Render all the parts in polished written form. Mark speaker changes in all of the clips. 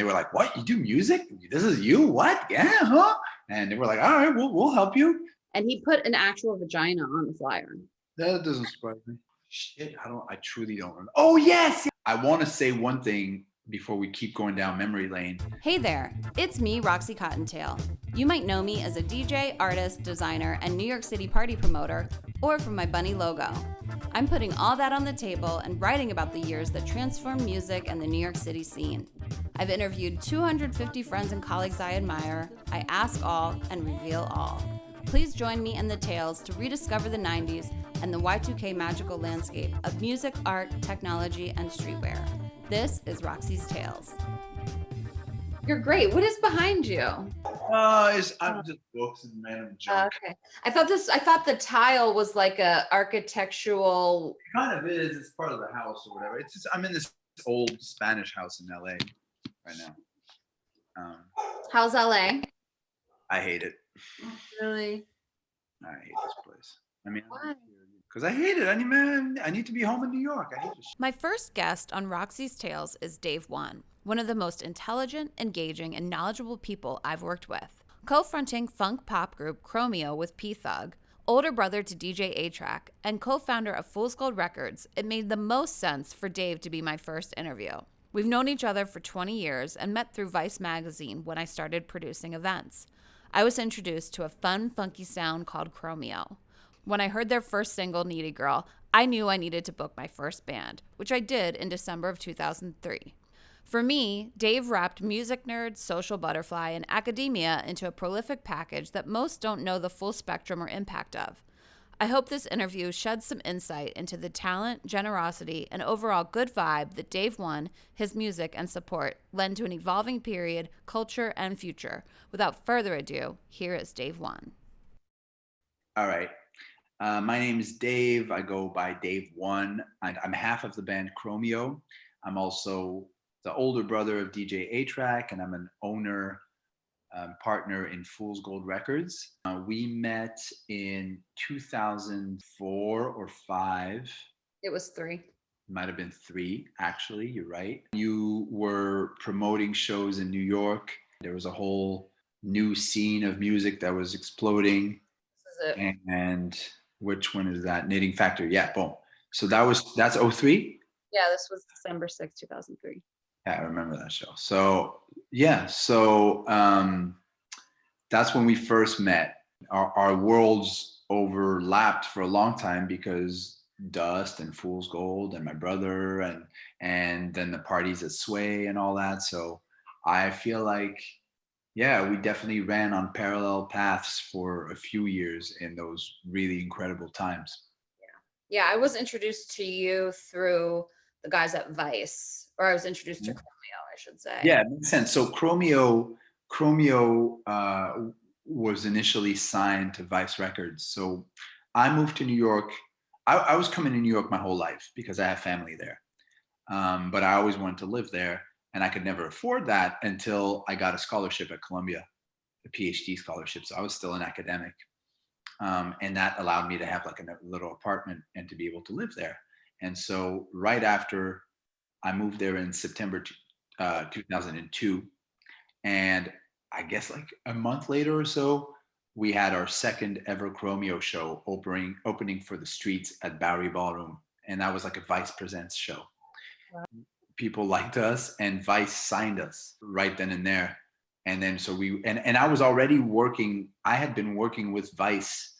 Speaker 1: were like, what, you do music? This is you? What? Yeah, huh? And they were like, all right, we'll help you.
Speaker 2: And he put an actual vagina on the flyer.
Speaker 1: That doesn't surprise me. Shit, I truly don't remember. Oh, yes. I want to say one thing before we keep going down memory lane.
Speaker 3: Hey there, it's me, Roxy Cottontail. You might know me as a DJ, artist, designer, and New York City party promoter, or from my bunny logo. I'm putting all that on the table and writing about the years that transformed music and the New York City scene. I've interviewed 250 friends and colleagues I admire. I ask all and reveal all. Please join me and the Tales to rediscover the 90s and the Y2K magical landscape of music, art, technology, and streetwear. This is Roxy's Tales.
Speaker 2: You're great. What is behind you?
Speaker 1: I'm just books and random junk.
Speaker 2: Okay. I thought the tile was like a architectural.
Speaker 1: It kind of is. It's part of the house or whatever. It's just, I'm in this old Spanish house in LA right now.
Speaker 2: How's LA?
Speaker 1: I hate it.
Speaker 2: Really?
Speaker 1: I hate this place. I mean, because I hate it. I need to be home in New York. I hate this.
Speaker 3: My first guest on Roxy's Tales is Dave One, one of the most intelligent, engaging, and knowledgeable people I've worked with. Co-fronting funk pop group Chromeo with P-Thug, older brother to DJ A-Track, and co-founder of Fool's Gold Records, it made the most sense for Dave to be my first interview. We've known each other for 20 years and met through Vice magazine when I started producing events. I was introduced to a fun, funky sound called Chromeo. When I heard their first single, Needy Girl, I knew I needed to book my first band, which I did in December of 2003. For me, Dave wrapped music nerds, social butterfly, and academia into a prolific package that most don't know the full spectrum or impact of. I hope this interview sheds some insight into the talent, generosity, and overall good vibe that Dave One, his music, and support lend to an evolving period, culture, and future. Without further ado, here is Dave One.
Speaker 1: All right. My name is Dave. I go by Dave One. I'm half of the band Chromeo. I'm also the older brother of DJ A-Track, and I'm an owner, partner in Fool's Gold Records. We met in 2004 or 5.
Speaker 2: It was 3.
Speaker 1: Might have been 3, actually. You're right. You were promoting shows in New York. There was a whole new scene of music that was exploding.
Speaker 2: This is it.
Speaker 1: And which one is that? Knitting Factory. Yeah, boom. So that's 03?
Speaker 2: Yeah, this was December 6th, 2003.
Speaker 1: Yeah, I remember that show. So yeah, that's when we first met. Our worlds overlapped for a long time because Dust and Fool's Gold and my brother and then the parties at Sway and all that. So I feel like, yeah, we definitely ran on parallel paths for a few years in those really incredible times.
Speaker 2: Yeah, I was introduced to you through the guys at Vice, or I was introduced to Chromeo, I should say.
Speaker 1: Yeah, it makes sense. So Chromeo was initially signed to Vice Records. So I moved to New York. I was coming to New York my whole life because I have family there. But I always wanted to live there, and I could never afford that until I got a scholarship at Columbia, a PhD scholarship. So I was still an academic. And that allowed me to have like a little apartment and to be able to live there. And so right after I moved there in September 2002, and I guess like a month later or so, we had our second ever Chromeo show opening for the Streets at Bowery Ballroom. And that was like a Vice Presents show. Wow. People liked us and Vice signed us right then and there. And then so and I was already working, I had been working with Vice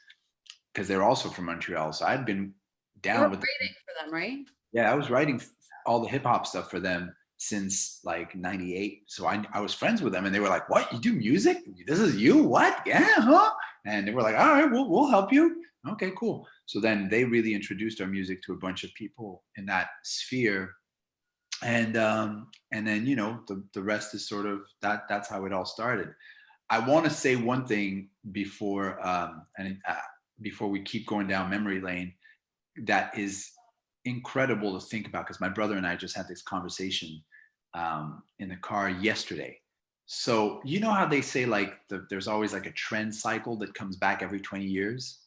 Speaker 1: because they're also from Montreal. So I'd been down with
Speaker 2: writing for them, right?
Speaker 1: Yeah, I was writing all the hip hop stuff for them since like 98. So I was friends with them and they were like, what, you do music? This is you? What? Yeah, huh? And they were like, all right, we'll help you. Okay, cool. So then they really introduced our music to a bunch of people in that sphere. And then, you know, the rest is sort of that's how it all started. I want to say one thing before we keep going down memory lane that is incredible to think about, because my brother and I just had this conversation in the car yesterday. So you know how they say like there's always like a trend cycle that comes back every 20 years.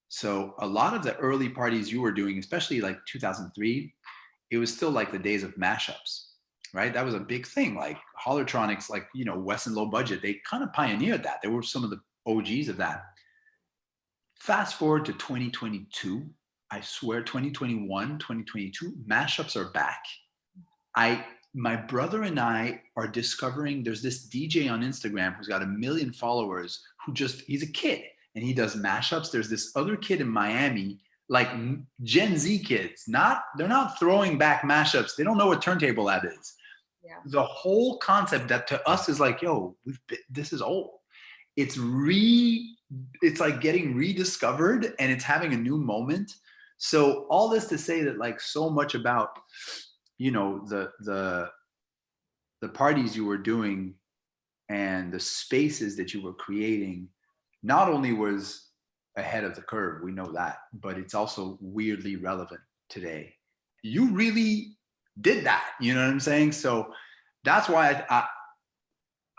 Speaker 1: So a lot of the early parties you were doing, especially like 2003, it was still like the days of mashups, right? That was a big thing. Like Hollertronics, like, West and Low Budget, they kind of pioneered that. They were some of the OGs of that. Fast forward to 2022, I swear 2021, 2022, mashups are back. My brother and I are discovering there's this DJ on Instagram who's got 1 million followers he's a kid and he does mashups. There's this other kid in Miami, like Gen Z kids, they're not throwing back mashups. They don't know what turntable lab is.
Speaker 2: Yeah.
Speaker 1: The whole concept that to us is like, yo, this is old. It's like getting rediscovered and it's having a new moment. So all this to say that like so much about, the parties you were doing and the spaces that you were creating not only was ahead of the curve, we know that, but it's also weirdly relevant today. You really did that, you know what I'm saying? So that's why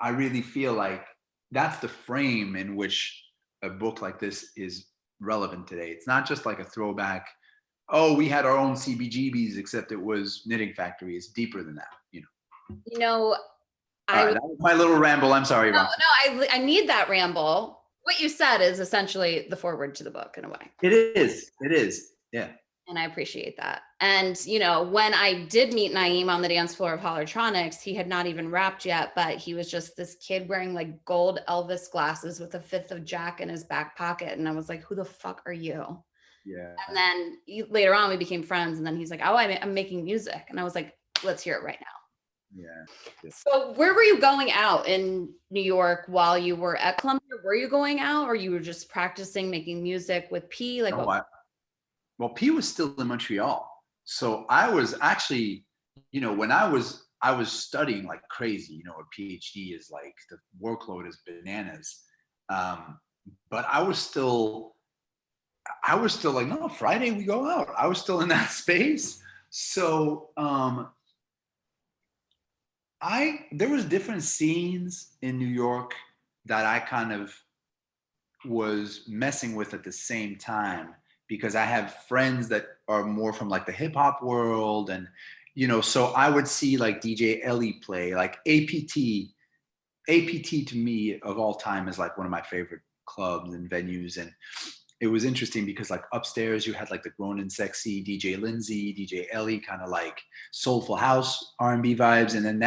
Speaker 1: I really feel like that's the frame in which a book like this is relevant today. It's not just like a throwback, oh, we had our own CBGBs, except it was Knitting Factory. It's deeper than that, that was my little ramble. I'm sorry,
Speaker 2: No,
Speaker 1: Roxy.
Speaker 2: I need that ramble. What you said is essentially the foreword to the book in a way.
Speaker 1: It is. Yeah.
Speaker 2: And I appreciate that. And, when I did meet Naeem on the dance floor of Hollertronics, he had not even rapped yet, but he was just this kid wearing like gold Elvis glasses with a fifth of Jack in his back pocket. And I was like, who the fuck are you?
Speaker 1: Yeah.
Speaker 2: And then later on we became friends. And then he's like, oh, I'm making music. And I was like, let's hear it right now.
Speaker 1: Yeah.
Speaker 2: So where were you going out in New York while you were at Columbia? Were you going out or you were just practicing making music with P? Like
Speaker 1: Well, P was still in Montreal. So I was actually, when I was studying like crazy, a PhD is like, the workload is bananas. But I was still like, no, Friday we go out. I was still in that space. So there was different scenes in New York that I kind of was messing with at the same time, because I have friends that are more from like the hip hop world. And, so I would see like DJ Ellie play, like APT. APT to me of all time is like one of my favorite clubs and venues. And it was interesting because like upstairs you had like the Grown and Sexy, DJ Lindsay, DJ Ellie, kind of like soulful house R&B vibes. And then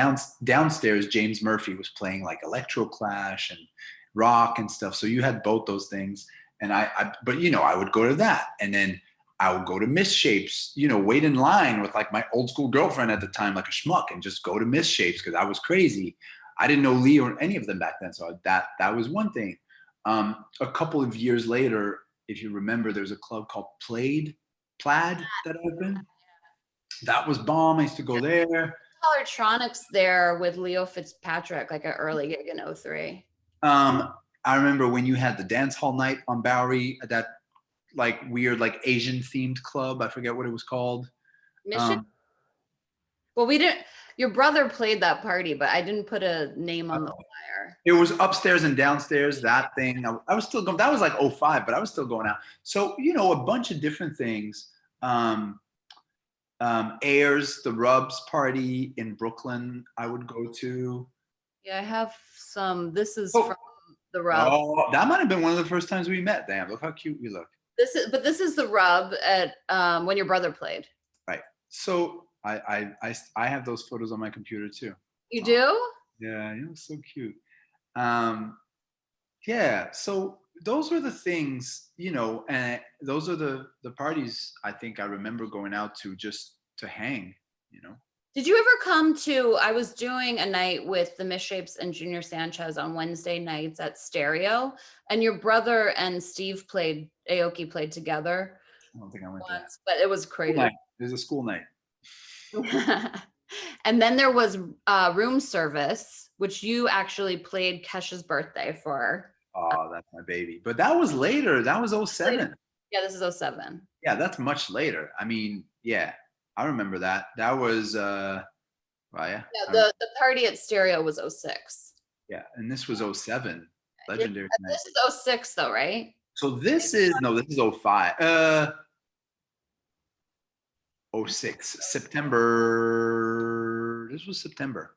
Speaker 1: downstairs, James Murphy was playing like electro clash and rock and stuff. So you had both those things. And but I would go to that. And then I would go to Misshapes, wait in line with like my old school girlfriend at the time, like a schmuck, and just go to Misshapes because I was crazy. I didn't know Lee or any of them back then. So that was one thing. A couple of years later, if you remember, there's a club called Plaid that opened. That was bomb. I used to go there.
Speaker 2: Hollertronics there with Leo Fitzpatrick, like an early gig in 03.
Speaker 1: I remember when you had the dance hall night on Bowery, that like weird, like Asian themed club. I forget what it was called.
Speaker 2: Mission? Well, we didn't, your brother played that party, but I didn't put a name on the flyer.
Speaker 1: It was upstairs and downstairs, that thing. I was still going, that was like 05, but I was still going out. So, a bunch of different things. Ayers, the Rubs party in Brooklyn, I would go to.
Speaker 2: Yeah, I have some, this is from the Rub.
Speaker 1: Oh, that might have been one of the first times we met. Damn, look how cute we look.
Speaker 2: This is the Rub at when your brother played.
Speaker 1: Right. So I have those photos on my computer too.
Speaker 2: You do?
Speaker 1: Yeah, so cute. Yeah, so those were the things, and those are the parties I think I remember going out to just to hang,
Speaker 2: Did you ever come to, I was doing a night with the Misshapes and Junior Sanchez on Wednesday nights at Stereo, and your brother and Steve Aoki played together.
Speaker 1: I don't think I went
Speaker 2: once, but it was crazy.
Speaker 1: It was a school night.
Speaker 2: And then there was room service, which you actually played Kesha's birthday for.
Speaker 1: Oh, that's my baby. But that was later. That was 07.
Speaker 2: Yeah, this is 07.
Speaker 1: Yeah, that's much later. I mean, yeah, I remember that. That was, yeah.
Speaker 2: Yeah, the party at Stereo was 06.
Speaker 1: Yeah, and this was 07. Legendary.
Speaker 2: This is 06 though, right?
Speaker 1: So this is 05. 06, September This was September.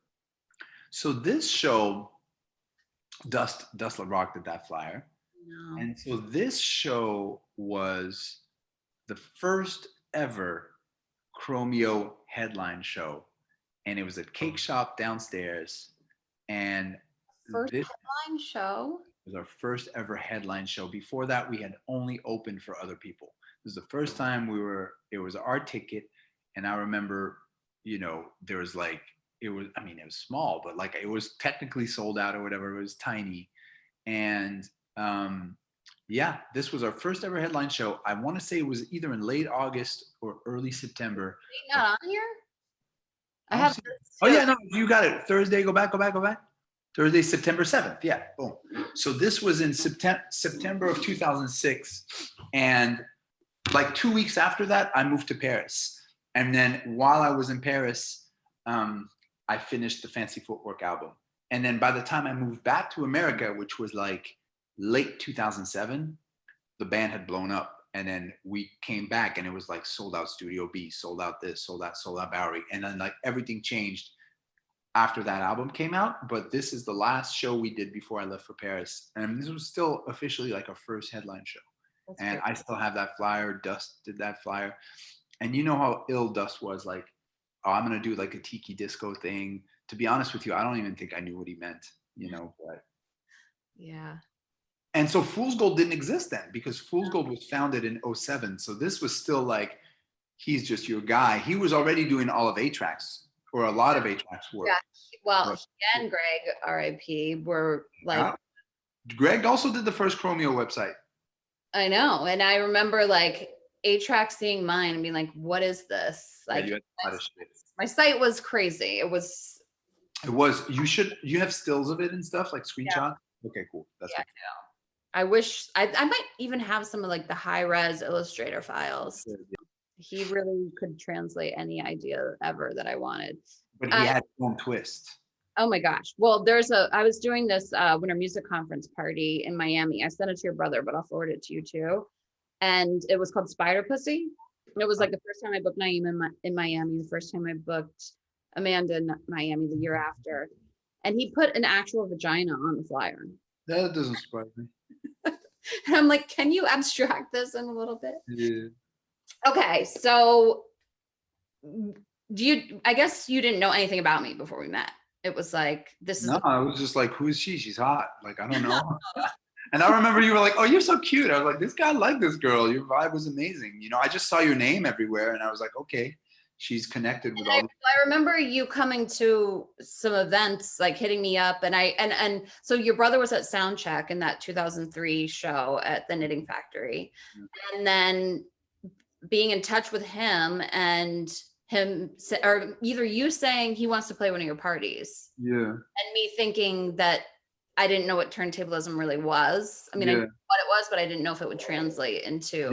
Speaker 1: So this show, Dust LaRock did that flyer.
Speaker 2: No.
Speaker 1: And so this show was the first ever Chromeo headline show. And it was at Cake Shop downstairs. And
Speaker 2: First
Speaker 1: this
Speaker 2: headline show.
Speaker 1: was our first ever headline show. Before that, we had only opened for other people. This was the first time it was our ticket. And I remember, there was like, it was small, but like it was technically sold out or whatever. It was tiny. And yeah, this was our first ever headline show. I want to say it was either in late August or early September.
Speaker 2: Not on here? I have this
Speaker 1: Oh yeah, no, you got it. Thursday, go back. Thursday, September 7th. Yeah, boom. So this was in September of 2006. And like 2 weeks after that, I moved to Paris. And then while I was in Paris, I finished the Fancy Footwork album. And then by the time I moved back to America, which was like late 2007, the band had blown up. And then we came back and it was like sold out Studio B, sold out this, sold out Bowery. And then like everything changed after that album came out. But this is the last show we did before I left for Paris. And this was still officially like our first headline show.
Speaker 2: That's
Speaker 1: and
Speaker 2: great.
Speaker 1: I still have that flyer. Dust did that flyer. And you know how ill Dust was, like, oh, I'm going to do like a tiki disco thing. To be honest with you, I don't even think I knew what he meant, but
Speaker 2: Yeah.
Speaker 1: and so Fool's Gold didn't exist then, because Fool's Gold was founded in 2007. So this was still like, he's just your guy. He was already doing all of A-Track's, or a lot of A-Track's work.
Speaker 2: Yeah. Well, he and Greg, R.I.P., were like.
Speaker 1: Yeah. Greg also did the first Chromeo website.
Speaker 2: I know. And I remember like A-Track seeing mine and being like, what is this? Like,
Speaker 1: you had a lot of shit.
Speaker 2: My site was crazy. It was.
Speaker 1: You have stills of it and stuff, like screenshots? Yeah. Okay, cool. That's
Speaker 2: cool. I wish I might even have some of like the high res Illustrator files. Yeah. He really could translate any idea ever that I wanted.
Speaker 1: But he had his own twist.
Speaker 2: Oh my gosh. Well, I was doing this Winter Music Conference party in Miami. I sent it to your brother, but I'll forward it to you too. And it was called Spider Pussy. It was like the first time I booked Naeem in Miami, the first time I booked Amanda in Miami the year after. And he put an actual vagina on the flyer.
Speaker 1: That doesn't surprise me.
Speaker 2: And I'm like, can you abstract this in a little bit?
Speaker 1: Yeah.
Speaker 2: Okay, so I guess you didn't know anything about me before we met. It was like, this is.
Speaker 1: No, I was just like, who is she? She's hot. Like, I don't know. And I remember you were like, oh, you're so cute. I was like, this guy liked this girl. Your vibe was amazing. I just saw your name everywhere and I was like, okay, she's connected with all.
Speaker 2: I remember you coming to some events, like hitting me up, and so your brother was at Soundcheck in that 2003 show at the Knitting Factory, and then being in touch with him and him, or either you saying he wants to play one of your parties, and me thinking that I didn't know what turntablism really was. I mean, I knew what it was, but I didn't know if it would translate into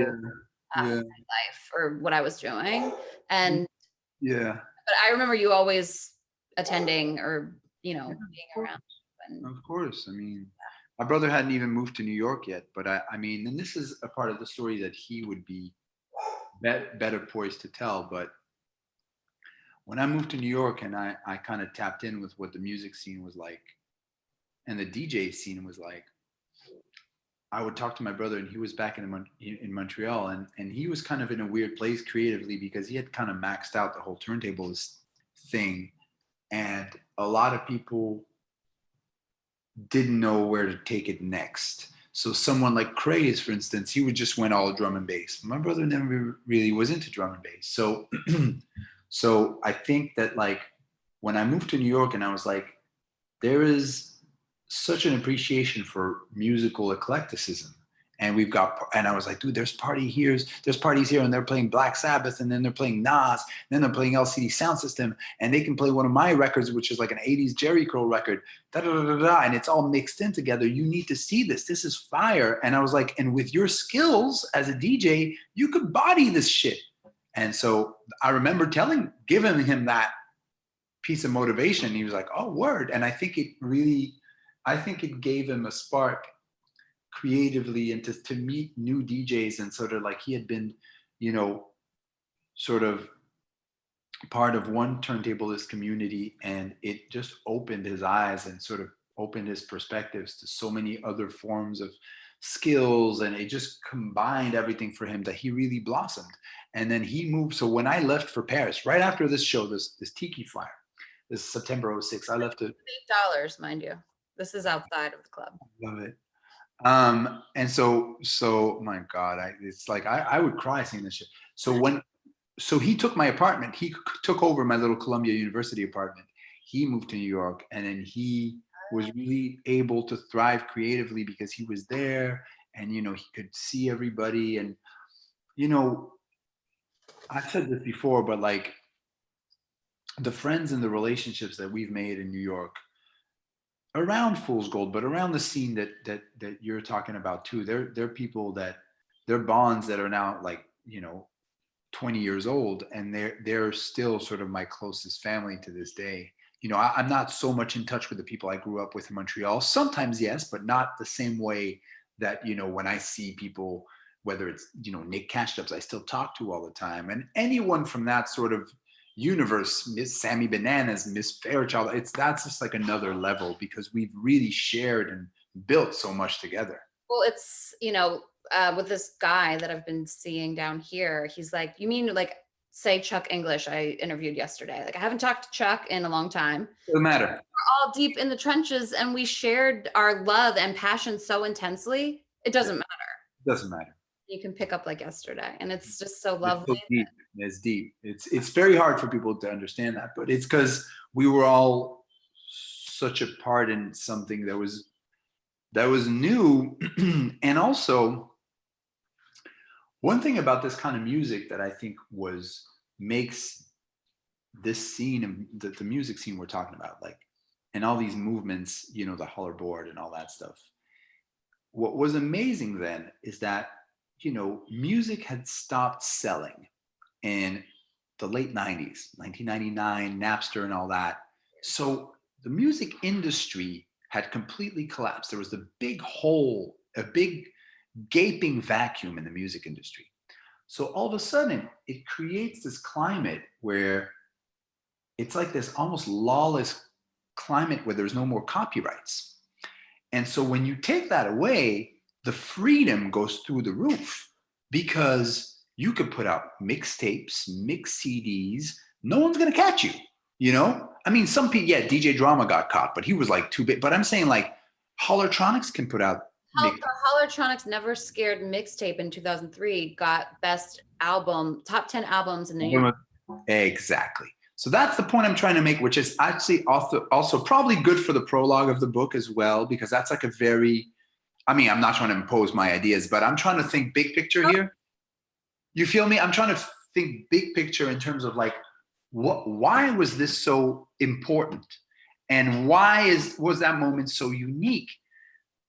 Speaker 2: my life or what I was doing, and.
Speaker 1: Yeah.
Speaker 2: But I remember you always attending or, being around.
Speaker 1: Of course. I mean, my brother hadn't even moved to New York yet, but I mean, and this is a part of the story that he would be better poised to tell. But when I moved to New York and I kind of tapped in with what the music scene was like and the DJ scene was like, I would talk to my brother, and he was back in Montreal, and he was kind of in a weird place creatively because he had kind of maxed out the whole turntables thing, and a lot of people didn't know where to take it next. So someone like Craze, for instance, he would just went all drum and bass. My brother never really was into drum and bass. So, so I think that like when I moved to New York and I was like, there is such an appreciation for musical eclecticism. And I was like, dude, there's parties here, and they're playing Black Sabbath, and then they're playing Nas, and then they're playing LCD Sound System, and they can play one of my records, which is like an 80s Jerry Curl record, and it's all mixed in together. You need to see this. This is fire. And I was like, and with your skills as a DJ, you could body this shit. And so I remember giving him that piece of motivation. He was like, oh, word. And I think it gave him a spark creatively and to meet new DJs, and sort of like he had been, sort of part of one turntablist community, and it just opened his eyes and sort of opened his perspectives to so many other forms of skills, and it just combined everything for him that he really blossomed. And then he moved. So when I left for Paris right after this show, this Tiki Fire, this September '06, I left to
Speaker 2: $8, mind you. This is outside of the club.
Speaker 1: love it. And so my God, it's like I would cry seeing this shit. So he took my apartment. He took over my little Columbia University apartment. He moved to New York, and then he was really able to thrive creatively because he was there, and he could see everybody. And I've said this before, but like the friends and the relationships that we've made in New York around Fool's Gold, but around the scene that you're talking about too. They're people that they're bonds that are now like 20 years old, and they're still sort of my closest family to this day. I'm not so much in touch with the people I grew up with in Montreal. Sometimes yes, but not the same way that when I see people, whether it's Nick Cashdubs, I still talk to all the time, and anyone from that sort of universe, Miss Sammy Bananas, Miss Fairchild, that's just like another level because we've really shared and built so much together.
Speaker 2: Well, it's with this guy that I've been seeing down here, he's like, you mean like say Chuck English I interviewed yesterday. Like I haven't talked to Chuck in a long time.
Speaker 1: Doesn't matter.
Speaker 2: We're all deep in the trenches and we shared our love and passion so intensely. It doesn't matter.
Speaker 1: It doesn't matter.
Speaker 2: You can pick up like yesterday, and it's just so lovely.
Speaker 1: It's so deep. It's deep. It's very hard for people to understand that, but it's because we were all such a part in something that was new. And also one thing about this kind of music that I think makes this scene and the music scene we're talking about, like, and all these movements, the hoverboard and all that stuff. What was amazing then is that music had stopped selling in the late 90s, 1999, Napster and all that. So the music industry had completely collapsed. There was a big hole, a big gaping vacuum in the music industry. So all of a sudden, it creates this climate where it's like this almost lawless climate where there's no more copyrights. And so when you take that away, the freedom goes through the roof because you could put out mixtapes, mix CDs. No one's going to catch you, I mean, some people, yeah, DJ Drama got caught, but he was like too big. But I'm saying like Hollertronics can put out.
Speaker 2: Hollertronics Never Scared mixtape in 2003 got best album, top 10 albums in New York.
Speaker 1: Exactly. So that's the point I'm trying to make, which is actually also probably good for the prologue of the book as well, because that's like I'm not trying to impose my ideas, but I'm trying to think big picture here. You feel me? I'm trying to think big picture in terms of like, why was this so important? And why was that moment so unique?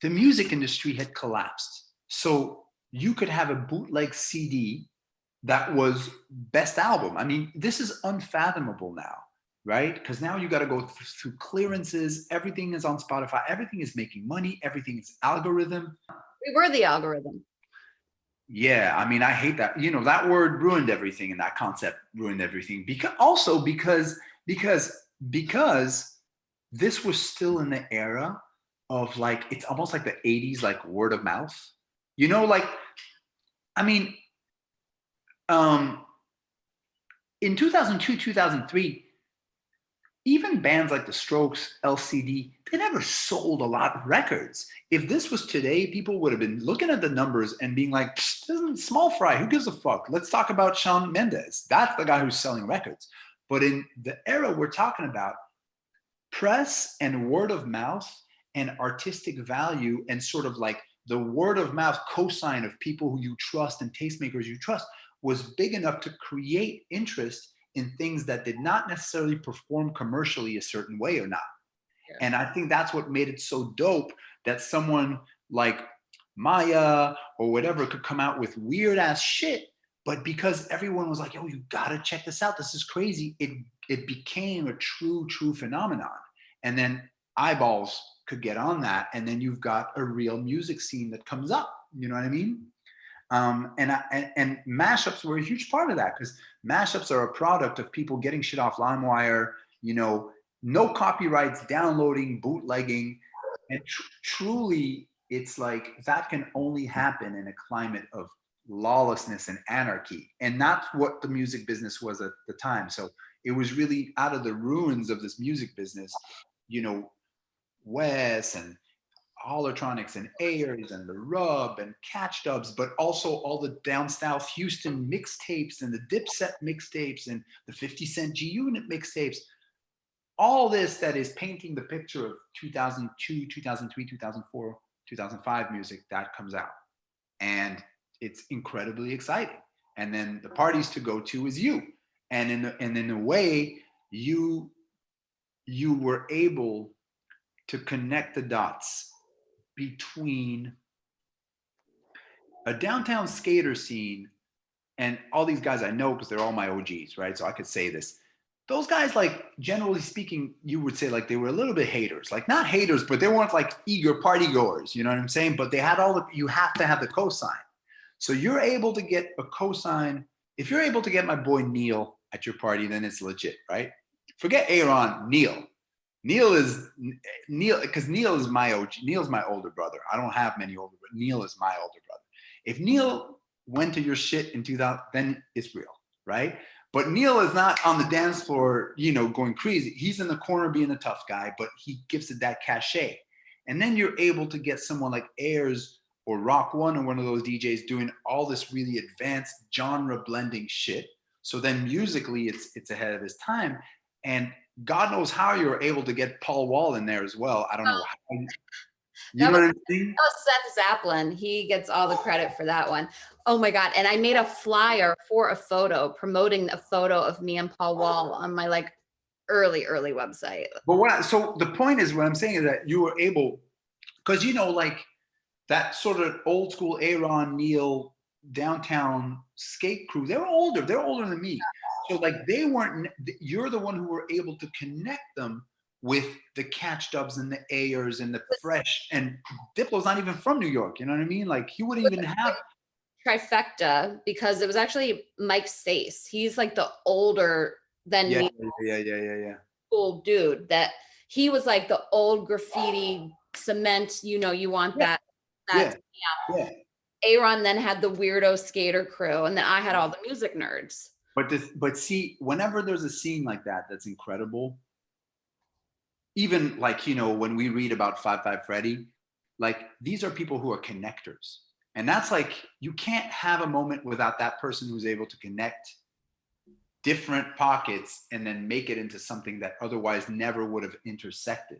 Speaker 1: The music industry had collapsed. So you could have a bootleg CD that was best album. I mean, this is unfathomable now, right? Because now you got to go through clearances. Everything is on Spotify. Everything is making money. Everything is algorithm.
Speaker 2: We were the algorithm.
Speaker 1: Yeah, I mean, I hate that. That word ruined everything, and that concept ruined everything. Because this was still in the era of like, it's almost like the 80s, like word of mouth. Like, I mean, in 2002, 2003, even bands like The Strokes, LCD, they never sold a lot of records. If this was today, people would have been looking at the numbers and being like, this isn't small fry, who gives a fuck? Let's talk about Shawn Mendes. That's the guy who's selling records. But in the era we're talking about, press and word of mouth and artistic value and sort of like the word of mouth cosign of people who you trust and tastemakers you trust was big enough to create interest in things that did not necessarily perform commercially a certain way or not. Yeah. And I think that's what made it so dope that someone like Maya or whatever could come out with weird ass shit, but because everyone was like, yo, you gotta check this out, this is crazy, it became a true phenomenon. And then eyeballs could get on that, and then you've got a real music scene that comes up, you know what I mean? And mashups were a huge part of that, because mashups are a product of people getting shit off LimeWire, you know, no copyrights, downloading, bootlegging, and truly, it's like that can only happen in a climate of lawlessness and anarchy, and that's what the music business was at the time. So it was really out of the ruins of this music business, you know, Wes and Holotronics and Ayers and the Rub and Catch Dubs, but also all the down south Houston mixtapes and the Dipset mixtapes and the 50 Cent G Unit mixtapes. All this that is painting the picture of 2002, 2003, 2004, 2005 music that comes out. And it's incredibly exciting. And then the parties to go to is you. And in a way, you were able to connect the dots between a downtown skater scene and all these guys I know, because they're all my OGs, right? So I could say this. Those guys, like, generally speaking, you would say like they were a little bit haters, like not haters, but they weren't like eager party goers, you know what I'm saying? But they had all the, you have to have the cosign. So you're able to get a cosign. If you're able to get my boy Neil at your party, then it's legit, right? Forget Aaron, Neil. Neil, because Neil is my OG. Neil's my older brother. I don't have many older, but Neil is my older brother. If Neil went to your shit in 2000, then it's real, right? But Neil is not on the dance floor, you know, going crazy. He's in the corner being a tough guy, but he gives it that cachet. And then you're able to get someone like Ayers or Rock One or one of those DJs doing all this really advanced genre blending shit. So then musically, it's ahead of his time. And God knows how you're able to get Paul Wall in there as well. I don't know how. You know what I'm saying?
Speaker 2: That was Seth Zaplin. He gets all the credit for that one. Oh my God. And I made a flyer for a photo, promoting a photo of me and Paul Wall on my like early website.
Speaker 1: But so the point is, what I'm saying is that you were able, because, you know, like that sort of old school Aaron, Neil, downtown skate crew, they're older than me. So like they weren't, you're the one who were able to connect them with the Catch Dubs and the Ayers and the Fresh, and Diplo's not even from New York, you know what I mean? Like he wouldn't even have
Speaker 2: trifecta, because it was actually Mike Sace. He's like the older than me.
Speaker 1: Yeah.
Speaker 2: Cool dude, that he was like the old graffiti cement, you know, you want that. Yeah. Aaron then had the weirdo skater crew, and then I had all the music nerds.
Speaker 1: But see, whenever there's a scene like that, that's incredible. Even like, you know, when we read about 5 Freddy, like these are people who are connectors. And that's like, you can't have a moment without that person who's able to connect different pockets and then make it into something that otherwise never would have intersected.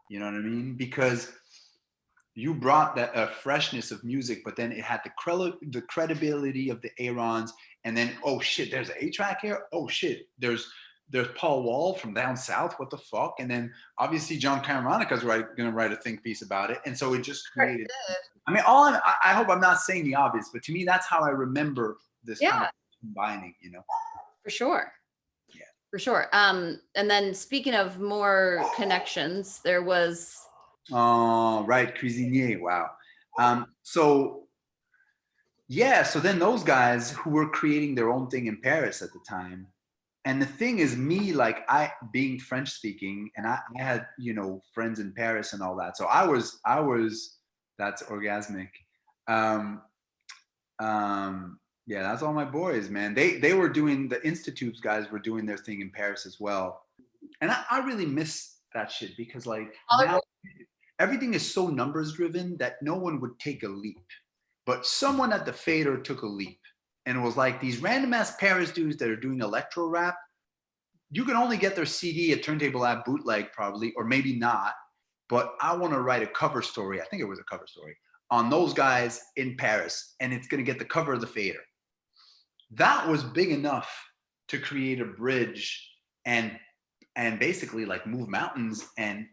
Speaker 1: You know what I mean? Because you brought that freshness of music, but then it had the credibility of the Aarons, and then, oh shit, there's an A-track here. Oh shit, there's Paul Wall from down south. What the fuck? And then obviously John Caramonica's gonna write a think piece about it, and so it just created. I mean, I hope I'm not saying the obvious, but to me, that's how I remember this kind of combining. You know,
Speaker 2: for sure.
Speaker 1: Yeah,
Speaker 2: for sure. And then speaking of more connections, there was.
Speaker 1: Oh, right, Cuisinier. Wow. So then those guys who were creating their own thing in Paris at the time. And the thing is, me, like, I being French speaking, and I had, you know, friends in Paris and all that. So I was that's orgasmic. Yeah, that's all my boys, man. They were doing, the Institutes guys were doing their thing in Paris as well. And I really miss that shit, because like now everything is so numbers driven that no one would take a leap. But someone at the Fader took a leap. And it was like these random ass Paris dudes that are doing electro rap. You can only get their CD at Turntable Lab bootleg probably, or maybe not. But I want to write a cover story. I think it was a cover story on those guys in Paris. And it's going to get the cover of the Fader. That was big enough to create a bridge and basically like move mountains and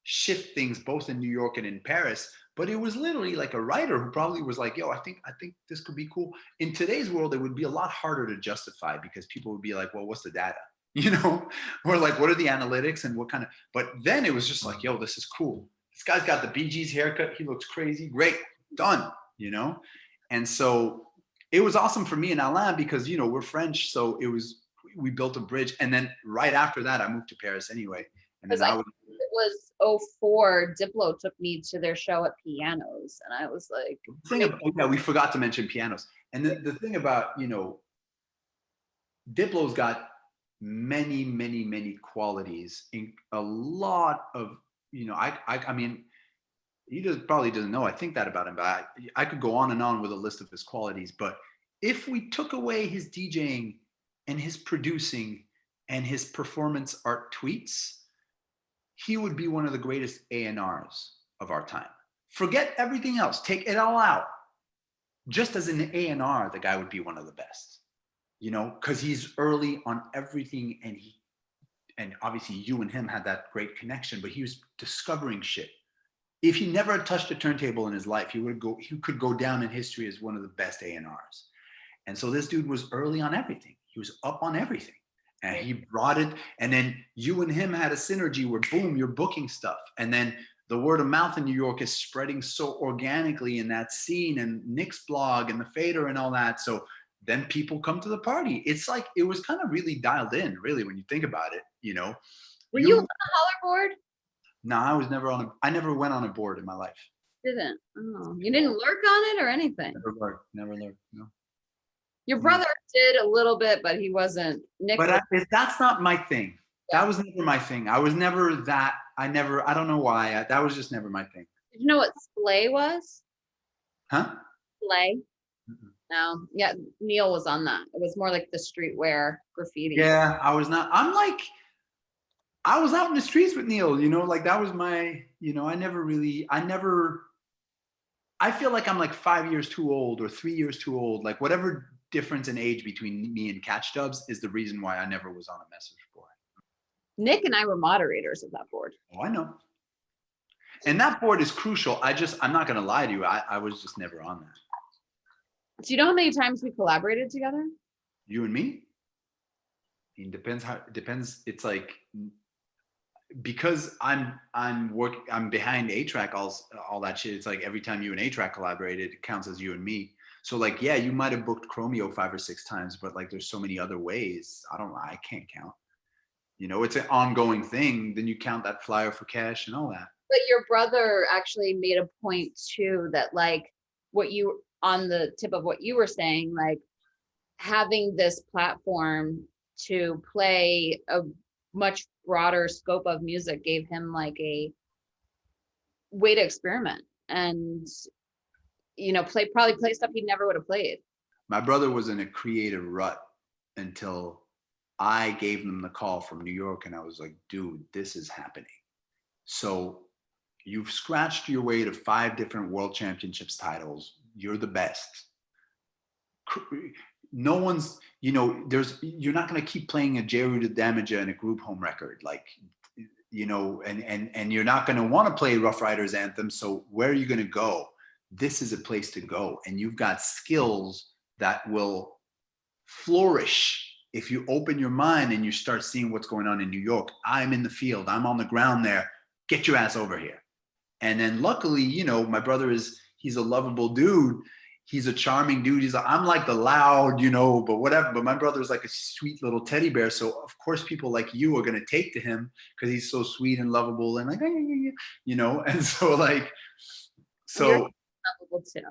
Speaker 1: shift things both in New York and in Paris. But it was literally like a writer who probably was like, yo, I think this could be cool. In today's world, it would be a lot harder to justify, because people would be like, well, what's the data? You know, or like, what are the analytics and what kind of, but then it was just like, yo, this is cool. This guy's got the Bee Gees haircut. He looks crazy. Great. Done. you know? And so it was awesome for me in Alain because, you know, we're French. So we built a bridge. And then right after that, I moved to Paris anyway. And then
Speaker 2: Because I it was '04, Diplo took me to their show at Pianos, and I was like,
Speaker 1: yeah, we forgot to mention pianos. And the thing about, you know, Diplo's got many, many, many qualities. In a lot of, you know, I mean, probably doesn't know I think that about him, but I could go on and on with a list of his qualities. But if we took away his DJing and his producing and his performance art tweets, he would be one of the greatest A&Rs of our time. Forget everything else. Take it all out. Just as an A&R, the guy would be one of the best, you know, because he's early on everything. And obviously you and him had that great connection, but he was discovering shit. If he never had touched a turntable in his life, he could go down in history as one of the best A&Rs. And so this dude was early on everything. He was up on everything. And he brought it. And then you and him had a synergy where, boom, you're booking stuff. And then the word of mouth in New York is spreading so organically in that scene, and Nick's blog and the Fader and all that. So then people come to the party. It's like, it was kind of really dialed in, really, when you think about it, you know.
Speaker 2: Were you on the holler board?
Speaker 1: No, I never went on a board in my life.
Speaker 2: Didn't. Oh, you didn't lurk on it or anything?
Speaker 1: Never lurked, no.
Speaker 2: Your brother did a little bit, but he wasn't. Nick.
Speaker 1: But that's not my thing. Yeah. That was never my thing. I was never that. I don't know why. That was just never my thing.
Speaker 2: Did you know what splay was?
Speaker 1: Huh?
Speaker 2: Splay? Mm-hmm. No. Yeah, Neil was on that. It was more like the streetwear graffiti.
Speaker 1: Yeah, I was not. I was out in the streets with Neil, you know, like that was my, you know, I feel like I'm like 5 years too old or 3 years too old. Like whatever difference in age between me and Catch Dubs is the reason why I never was on a message board. Nick
Speaker 2: and I were moderators of that board.
Speaker 1: Oh, I know. And that board is crucial. I'm not going to lie to you. I was just never on that.
Speaker 2: Do you know how many times we collaborated together?
Speaker 1: You and me? It depends. It's like, because I'm behind A-Track, all that shit. It's like every time you and A-Track collaborated, it counts as you and me. So like, yeah, you might have booked Chromeo 5 or 6 times, but like, there's so many other ways. I can't count. You know, it's an ongoing thing. Then you count that flyer for cash and all that.
Speaker 2: But your brother actually made a point too, that like on the tip of what you were saying, like having this platform to play a much broader scope of music gave him like a way to experiment and, you know, probably play stuff he never would have played.
Speaker 1: My brother was in a creative rut until I gave him the call from New York, and I was like, dude, this is happening. So you've scratched your way to 5 different world championships titles. You're the best. No one's, you know, you're not going to keep playing a Jeru the Damager and a group home record, like, you know, and you're not going to want to play Rough Riders Anthem. So where are you going to go? This is a place to go. And you've got skills that will flourish if you open your mind and you start seeing what's going on in New York. I'm in the field. I'm on the ground there. Get your ass over here. And then luckily, you know, my brother he's a lovable dude. He's a charming dude. I'm like the loud, you know, but whatever. But my brother's like a sweet little teddy bear. So of course people like you are going to take to him because he's so sweet and lovable and like, you know, and so like, so.
Speaker 2: You're lovable too.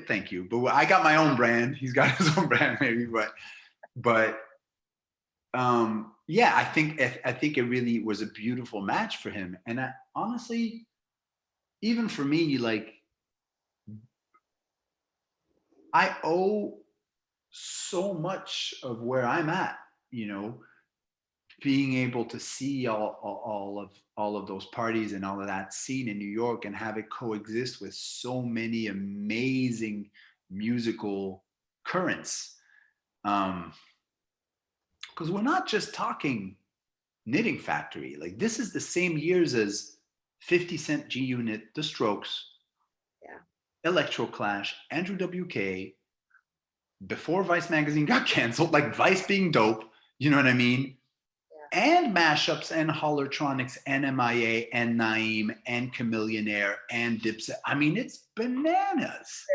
Speaker 1: Thank you. But I got my own brand. He's got his own brand maybe, but yeah, I think it really was a beautiful match for him. And honestly, even for me, like, I owe so much of where I'm at, you know, being able to see all of those parties and all of that scene in New York and have it coexist with so many amazing musical currents. Because we're not just talking Knitting Factory. Like, this is the same years as 50 Cent, G-Unit, The Strokes, Electro Clash, Andrew WK, before Vice magazine got canceled, like Vice being dope, you know what I mean? and mashups and Hollertronics and MIA and Naeem and Chameleonaire and Dipset. I mean, it's bananas.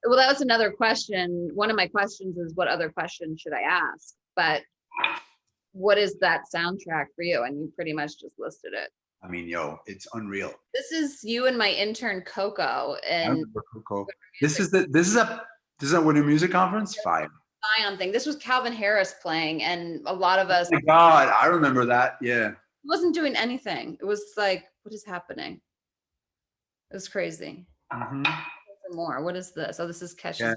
Speaker 2: Well, that was another question. One of my questions is, what other questions should I ask? But what is that soundtrack for you? And you pretty much just listed it.
Speaker 1: I mean, yo, it's unreal.
Speaker 2: This is you and my intern Coco,
Speaker 1: I
Speaker 2: and
Speaker 1: remember Coco. This is a Winter Music Conference. Fire.
Speaker 2: Zion thing. This was Calvin Harris playing, and a lot of us.
Speaker 1: Oh my God, I remember that. Yeah.
Speaker 2: He wasn't doing anything. It was like, what is happening? It was crazy.
Speaker 1: Mm-hmm.
Speaker 2: More. What is this? Oh, this is Kesha's.
Speaker 1: Yeah.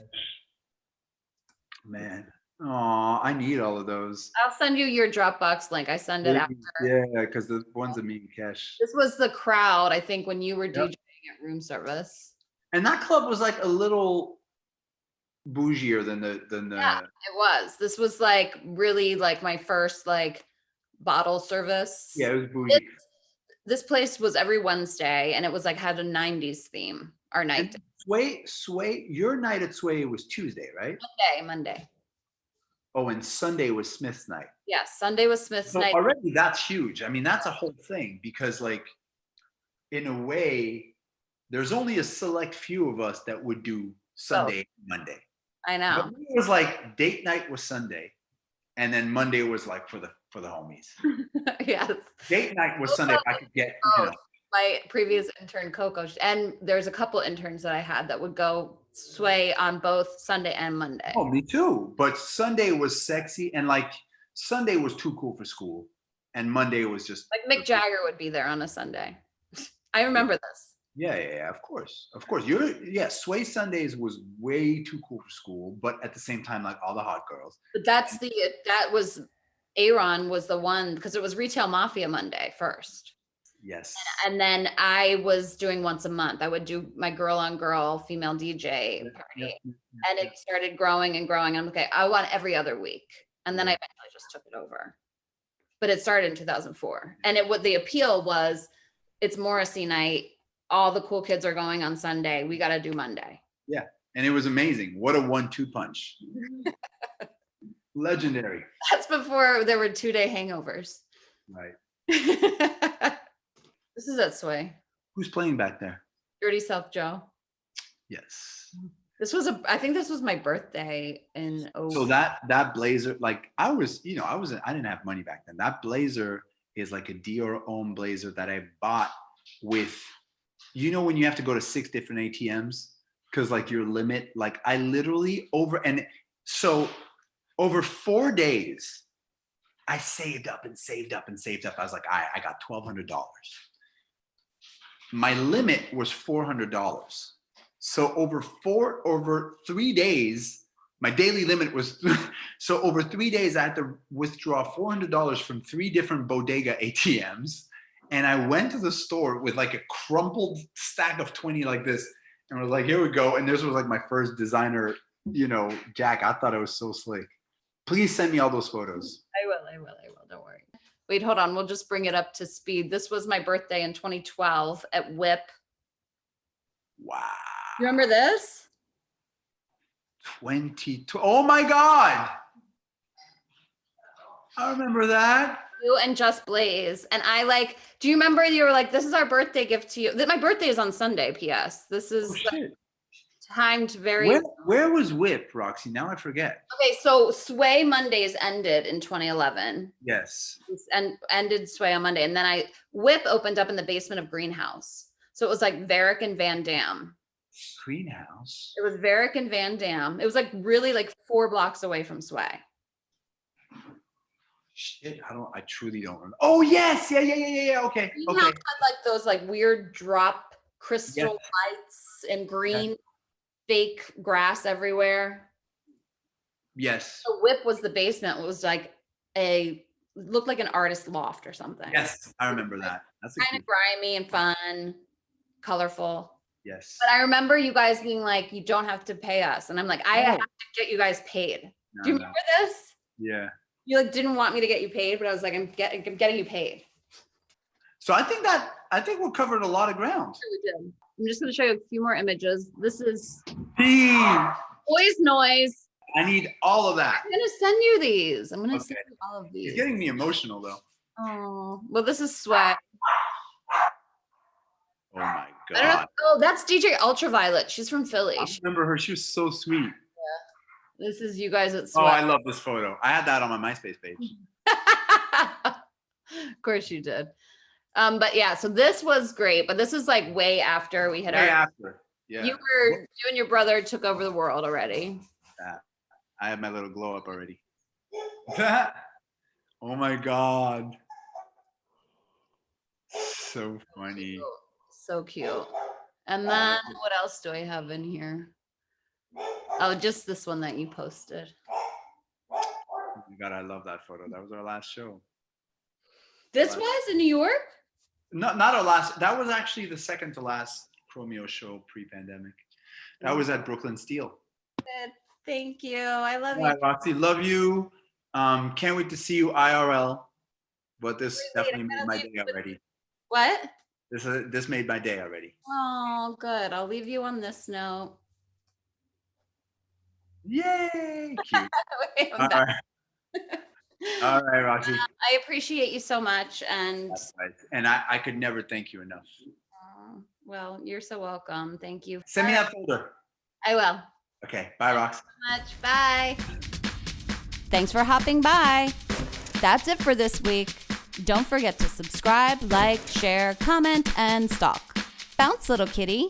Speaker 1: Man. Oh, I need all of those.
Speaker 2: I'll send you your Dropbox link. I send it after.
Speaker 1: Yeah, because the ones that me and Kesh.
Speaker 2: This was the crowd, I think, when you were DJing at room service.
Speaker 1: And that club was like a little bougier than the.
Speaker 2: Yeah, it was. This was like really like my first like bottle service.
Speaker 1: Yeah, it was bougie.
Speaker 2: This place was every Wednesday, and it was like had a 90s theme. Our night.
Speaker 1: Sway, your night at Sway was Tuesday, right?
Speaker 2: Monday.
Speaker 1: Oh, and Sunday was Smith's night.
Speaker 2: Yes, Sunday was Smith's night.
Speaker 1: Already that's huge. I mean, that's a whole thing because like, in a way, there's only a select few of us that would do Sunday, Monday.
Speaker 2: I know.
Speaker 1: But it was like date night was Sunday, and then Monday was like for the homies.
Speaker 2: Yes.
Speaker 1: Date night was Sunday. If I could get,
Speaker 2: my previous intern Coco, and there's a couple interns that I had that would go Sway on both Sunday and Monday.
Speaker 1: Oh, me too. But Sunday was sexy, and like Sunday was too cool for school, and Monday was just
Speaker 2: like Mick Jagger would be there on a Sunday. I remember this.
Speaker 1: Yeah, of course. Sway Sundays was way too cool for school, but at the same time, like all the hot girls.
Speaker 2: But that was Aaron was the one, because it was Retail Mafia Monday first.
Speaker 1: Yes.
Speaker 2: And then I was doing once a month. I would do my girl on girl female DJ party. And it started growing and growing. I'm okay, I want every other week. And then I eventually just took it over. But it started in 2004. And what the appeal was, it's Morrissey night. All the cool kids are going on Sunday. We got to do Monday. Yeah.
Speaker 1: And it was amazing. What a 1-2 punch. Legendary.
Speaker 2: That's before there were 2-day hangovers.
Speaker 1: Right.
Speaker 2: This is at Sway.
Speaker 1: Who's playing back there?
Speaker 2: Dirty South Joe.
Speaker 1: Yes.
Speaker 2: I think this was my birthday in
Speaker 1: So that blazer, like I didn't have money back then. That blazer is like a Dior Homme blazer that I bought with, when you have to go to 6 different ATMs because like your limit, like I literally over 4 days, I saved up and saved up and saved up. I was like, I got $1,200. My limit was $400. So over 3 days, my daily limit was, so over 3 days, I had to withdraw $400 from 3 different bodega ATMs. And I went to the store with like a crumpled stack of 20 like this. And was like, here we go. And this was like my first designer, Jack. I thought it was so slick. Please send me all those photos.
Speaker 2: I will. Don't worry. Wait, hold on. We'll just bring it up to speed. This was my birthday in 2012 at Whip.
Speaker 1: Wow.
Speaker 2: You remember this?
Speaker 1: 2012. Oh my God. I remember that.
Speaker 2: You and Just Blaze. And do you remember you were like, this is our birthday gift to you? My birthday is on Sunday, P.S. This is timed very.
Speaker 1: Where was Whip, Roxy? Now I forget.
Speaker 2: Okay, so Sway Mondays ended in 2011.
Speaker 1: Yes.
Speaker 2: And ended Sway on Monday. And then Whip opened up in the basement of Greenhouse. So it was like Varick and Van Dam.
Speaker 1: Greenhouse?
Speaker 2: It was Varick and Van Dam. It was like really like 4 blocks away from Sway.
Speaker 1: Shit, I truly don't remember. Oh yes, yeah. Okay.
Speaker 2: Greenhouse had like those like weird drop crystal lights and green fake grass everywhere.
Speaker 1: Yes.
Speaker 2: The Whip was the basement. It was like looked like an artist loft or something.
Speaker 1: Yes, I remember that. That's
Speaker 2: kind of grimy and fun, colorful.
Speaker 1: Yes.
Speaker 2: But I remember you guys being like, you don't have to pay us. And I'm like, I have to get you guys paid. Do you remember this?
Speaker 1: Yeah.
Speaker 2: You didn't want me to get you paid, but I was like, I'm getting you paid.
Speaker 1: So I think we covered a lot of ground.
Speaker 2: We did. I'm just going to show you a few more images. This is
Speaker 1: Boys
Speaker 2: Noise.
Speaker 1: I need all of that.
Speaker 2: I'm going to send you these. I'm going to send you all of these.
Speaker 1: It's getting me emotional though.
Speaker 2: Oh, well, this is swag.
Speaker 1: Oh my
Speaker 2: I don't know.
Speaker 1: God.
Speaker 2: Oh, that's DJ Ultraviolet. She's from Philly.
Speaker 1: I remember her. She was so sweet.
Speaker 2: This is you guys at
Speaker 1: Oh,
Speaker 2: swag.
Speaker 1: I love this photo. I had that on my MySpace page.
Speaker 2: Of course you did. But yeah, so this was great, but this is like way after we had
Speaker 1: Way after. Yeah.
Speaker 2: you and your brother took over the world already.
Speaker 1: I had my little glow up already. Oh my God. So funny.
Speaker 2: So cute. And then what else do I have in here? Oh, just this one that you posted.
Speaker 1: Oh my God, I love that photo. That was our last show.
Speaker 2: This was in New York?
Speaker 1: Not our last. That was actually the second to last Chromeo show pre-pandemic. That was at Brooklyn Steel.
Speaker 2: Thank you. I love
Speaker 1: All
Speaker 2: you.
Speaker 1: right, Roxy, love you. Can't wait to see you IRL. But this definitely made my day already.
Speaker 2: What?
Speaker 1: This made my day already.
Speaker 2: Oh, good. I'll leave you on this note.
Speaker 1: Yay! Cute.
Speaker 2: Wait,
Speaker 1: All right. All right, Roxy.
Speaker 2: I appreciate you so much. And
Speaker 1: I could never thank you enough.
Speaker 2: well, you're so welcome. Thank you.
Speaker 1: Send me that folder.
Speaker 2: I will.
Speaker 1: Okay. Bye, Rox.
Speaker 2: Thank you so much. Bye.
Speaker 3: Thanks for hopping by. That's it for this week. Don't forget to subscribe, like, share, comment, and stalk. Bounce, little kitty.